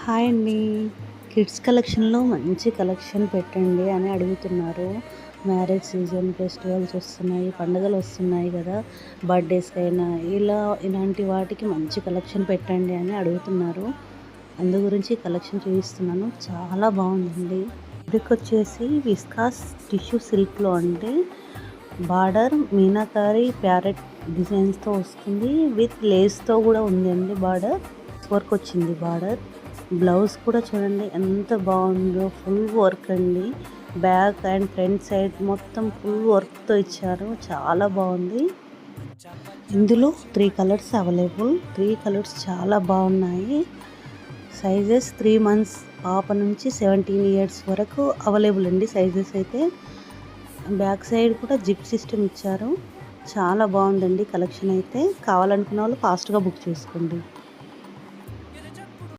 Hi అండి. Kids కలెక్షన్‌లో మంచి కలెక్షన్ పెట్టండి అని అడుగుతున్నారు. మ్యారేజ్ సీజన్, ఫెస్టివల్స్ వస్తున్నాయి, పండుగలు వస్తున్నాయి కదా! బర్త్‌డేస్‌కైనా ఇలాంటి వాటికి మంచి కలెక్షన్ పెట్టండి అని అడుగుతున్నారు. అందు గురించి కలెక్షన్ చూపిస్తున్నాను. చాలా బాగుందండి. ఇదికొచ్చేసి విస్కాస్ టిష్యూ సిల్క్‌లో అండి. బార్డర్ మీనాకారి ప్యారెట్ డిజైన్స్‌తో వస్తుంది. విత్ లేస్‌తో కూడా ఉందండి బార్డర్. వర్క్ వచ్చింది బార్డర్. బ్లౌజ్ కూడా చూడండి ఎంత బాగుందో, ఫుల్ వర్క్ అండి. బ్యాక్ అండ్ ఫ్రంట్ సైడ్ మొత్తం ఫుల్ వర్క్తో ఇచ్చారు. చాలా బాగుంది. ఇందులో 3 కలర్స్ అవైలబుల్. 3 కలర్స్ చాలా బాగున్నాయి. సైజెస్ 3 మంత్స్ పాప నుంచి 17 ఇయర్స్ వరకు అవైలబుల్ అండి సైజెస్ అయితే. బ్యాక్ సైడ్ కూడా జిప్ సిస్టమ్ ఇచ్చారు. చాలా బాగుందండి కలెక్షన్ అయితే. కావాలనుకున్న వాళ్ళు ఫాస్ట్గా బుక్ చేసుకోండి.